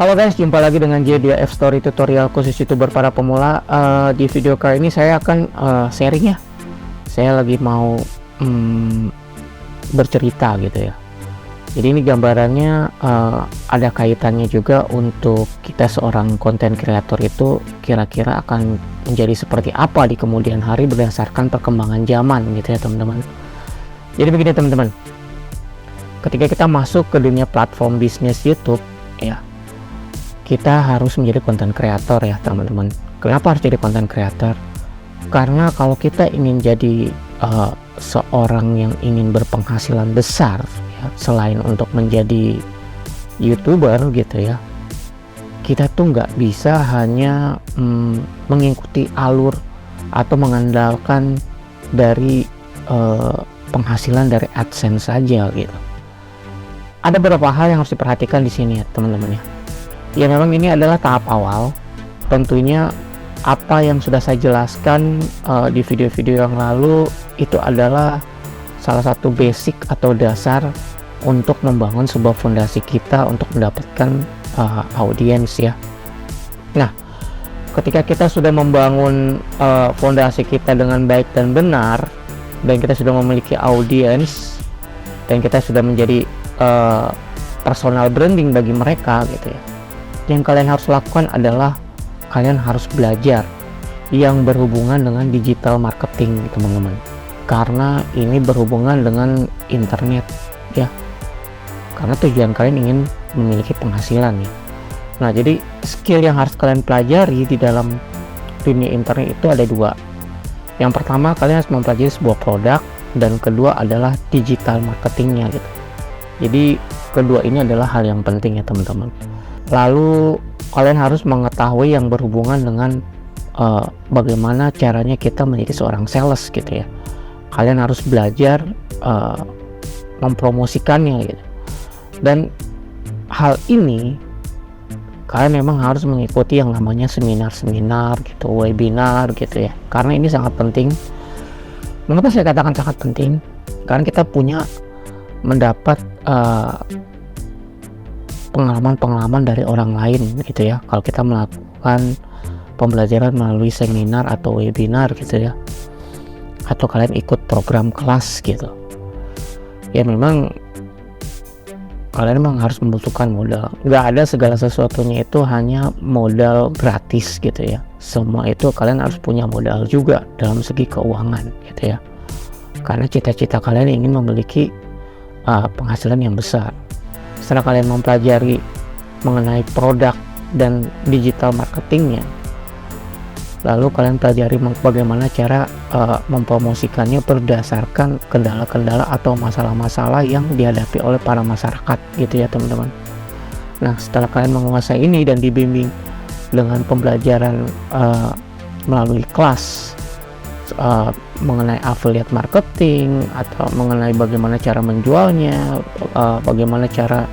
Halo guys, jumpa lagi dengan JDF Story tutorial khusus YouTuber para pemula. Di video kali ini saya akan sharing ya. Saya lagi mau bercerita gitu ya. Jadi ini gambarannya ada kaitannya juga untuk kita seorang konten kreator itu kira-kira akan menjadi seperti apa di kemudian hari berdasarkan perkembangan zaman gitu ya teman-teman. Jadi begini teman-teman, ketika kita masuk ke dunia platform bisnis YouTube ya, kita harus menjadi konten kreator ya teman-teman. Kenapa harus jadi konten kreator? Karena kalau kita ingin jadi seorang yang ingin berpenghasilan besar ya, selain untuk menjadi YouTuber gitu ya, kita tuh nggak bisa hanya mengikuti alur atau mengandalkan dari penghasilan dari AdSense saja gitu. Ada beberapa hal yang harus diperhatikan di sini ya teman-teman ya. Ya memang ini adalah tahap awal. Tentunya apa yang sudah saya jelaskan di video-video yang lalu itu adalah salah satu basic atau dasar untuk membangun sebuah fondasi kita untuk mendapatkan audiens ya. Nah, ketika kita sudah membangun fondasi kita dengan baik dan benar, dan kita sudah memiliki audiens, dan kita sudah menjadi personal branding bagi mereka gitu ya, yang kalian harus lakukan adalah kalian harus belajar yang berhubungan dengan digital marketing teman-teman, karena ini berhubungan dengan internet ya, karena tujuan kalian ingin memiliki penghasilan nih. Nah, jadi skill yang harus kalian pelajari di dalam dunia internet itu ada dua. Yang pertama, kalian harus mempelajari sebuah produk, dan kedua adalah digital marketingnya gitu. Jadi kedua ini adalah hal yang penting ya teman-teman. Lalu kalian harus mengetahui yang berhubungan dengan bagaimana caranya kita menjadi seorang sales gitu ya. Kalian harus belajar mempromosikannya gitu. Dan hal ini kalian memang harus mengikuti yang namanya seminar-seminar gitu, webinar gitu ya. Karena ini sangat penting. Mengapa saya katakan sangat penting? Karena kita punya mendapat pengalaman-pengalaman dari orang lain gitu ya. Kalau kita melakukan pembelajaran melalui seminar atau webinar gitu ya, atau kalian ikut program kelas gitu ya, memang kalian memang harus membutuhkan modal. Nggak ada segala sesuatunya itu hanya modal gratis gitu ya. Semua itu kalian harus punya modal juga dalam segi keuangan gitu ya, karena cita-cita kalian ingin memiliki penghasilan yang besar. Setelah kalian mempelajari mengenai produk dan digital marketingnya, lalu kalian pelajari bagaimana cara mempromosikannya berdasarkan kendala-kendala atau masalah-masalah yang dihadapi oleh para masyarakat gitu ya teman-teman. Nah, setelah kalian menguasai ini dan dibimbing dengan pembelajaran melalui kelas mengenai affiliate marketing atau mengenai bagaimana cara menjualnya, bagaimana cara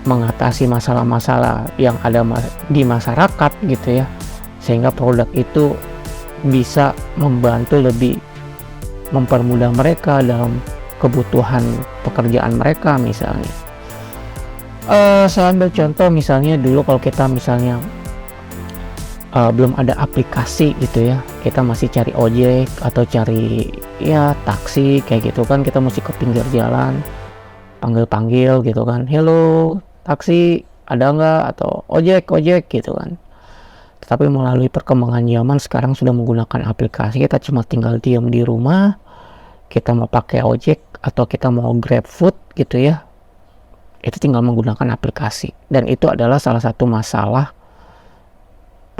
mengatasi masalah-masalah yang ada di masyarakat gitu ya, sehingga produk itu bisa membantu lebih mempermudah mereka dalam kebutuhan pekerjaan mereka. Misalnya saya ambil contoh, misalnya dulu kalau kita misalnya belum ada aplikasi gitu ya, kita masih cari ojek atau cari ya taksi kayak gitu kan, kita mesti ke pinggir jalan panggil-panggil gitu kan, hello taksi ada nggak, atau ojek gitu kan. Tetapi melalui perkembangan zaman sekarang sudah menggunakan aplikasi, kita cuma tinggal diam di rumah, kita mau pakai ojek atau kita mau grab food gitu ya, itu tinggal menggunakan aplikasi. Dan itu adalah salah satu masalah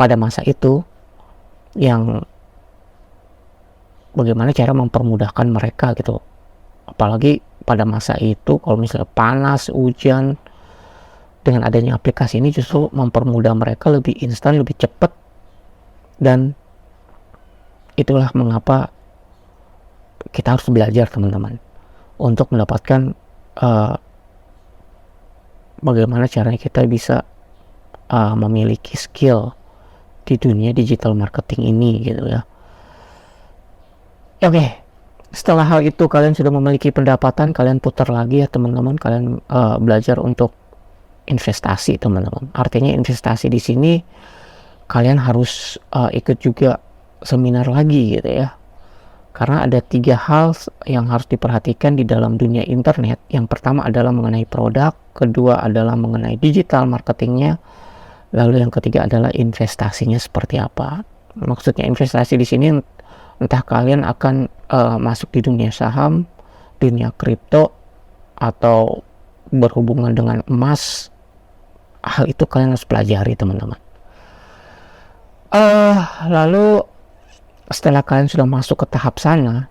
pada masa itu, yang bagaimana cara mempermudahkan mereka gitu. Apalagi pada masa itu kalau misalnya panas, hujan, dengan adanya aplikasi ini justru mempermudah mereka, lebih instan, lebih cepat. Dan itulah mengapa kita harus belajar teman-teman untuk mendapatkan bagaimana caranya kita bisa memiliki skill di dunia digital marketing ini gitu ya. Oke, setelah hal itu kalian sudah memiliki pendapatan, kalian putar lagi ya teman-teman, kalian belajar untuk investasi teman-teman. Artinya investasi di sini kalian harus ikut juga seminar lagi gitu ya. Karena ada 3 hal yang harus diperhatikan di dalam dunia internet. Yang pertama adalah mengenai produk, kedua adalah mengenai digital marketingnya, lalu yang ketiga adalah investasinya seperti apa. Maksudnya investasi di sini entah kalian akan masuk di dunia saham, dunia kripto, atau berhubungan dengan emas, hal itu kalian harus pelajari teman-teman. Lalu setelah kalian sudah masuk ke tahap sana,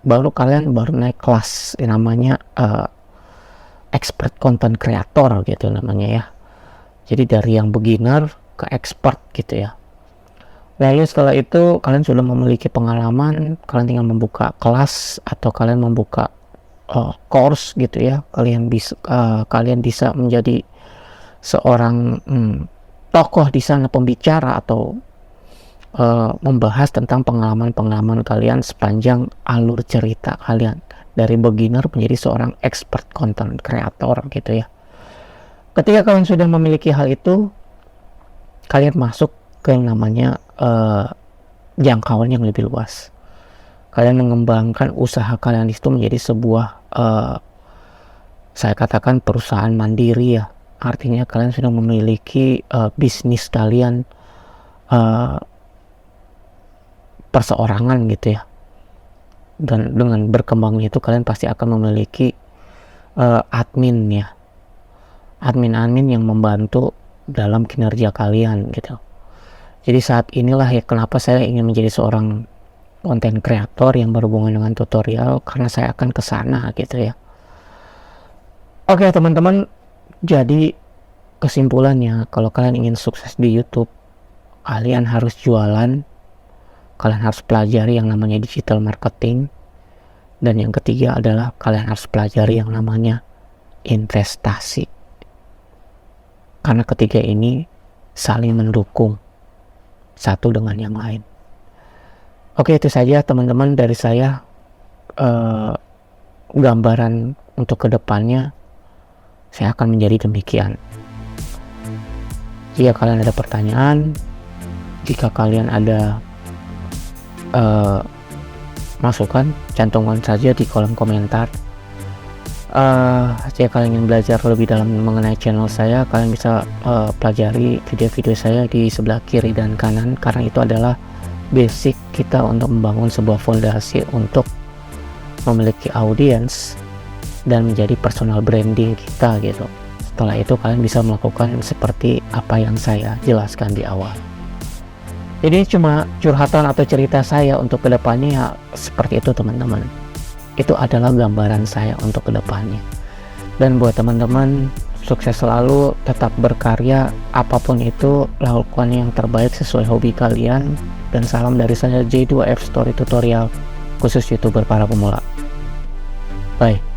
baru kalian naik kelas namanya expert content creator gitu namanya ya. Jadi dari yang beginner ke expert gitu ya. Lalu setelah itu kalian sudah memiliki pengalaman, kalian tinggal membuka kelas atau kalian membuka course gitu ya. Kalian bisa menjadi seorang tokoh di sana, pembicara, atau membahas tentang pengalaman-pengalaman kalian sepanjang alur cerita kalian dari beginner menjadi seorang expert content creator gitu ya. Ketika kalian sudah memiliki hal itu, kalian masuk ke yang namanya jangkauan yang lebih luas. Kalian mengembangkan usaha kalian itu menjadi sebuah saya katakan perusahaan mandiri ya. Artinya kalian sudah memiliki bisnis kalian perseorangan gitu ya. Dan dengan berkembangnya itu kalian pasti akan memiliki admin ya. Admin yang membantu dalam kinerja kalian gitu. Jadi saat inilah ya kenapa saya ingin menjadi seorang konten kreator yang berhubungan dengan tutorial, karena saya akan ke sana gitu ya. Oke teman-teman, jadi kesimpulannya kalau kalian ingin sukses di YouTube, kalian harus jualan, kalian harus pelajari yang namanya digital marketing, dan yang ketiga adalah kalian harus pelajari yang namanya investasi. Karena ketiga ini saling mendukung satu dengan yang lain. Oke, itu saja teman-teman dari saya, gambaran untuk kedepannya saya akan menjadi demikian. Jika kalian ada pertanyaan, jika kalian ada masukan, cantumkan saja di kolom komentar. Jika kalian ingin belajar lebih dalam mengenai channel saya, kalian bisa pelajari video-video saya di sebelah kiri dan kanan, karena itu adalah basic kita untuk membangun sebuah fondasi untuk memiliki audiens dan menjadi personal branding kita gitu. Setelah itu kalian bisa melakukan seperti apa yang saya jelaskan di awal. Jadi cuma curhatan atau cerita saya untuk kedepannya ya seperti itu teman-teman. Itu adalah gambaran saya untuk kedepannya. Dan buat teman-teman, sukses selalu, tetap berkarya, apapun itu lakukan yang terbaik sesuai hobi kalian. Dan salam dari saya, J2F Story Tutorial, khusus YouTuber para pemula. Bye.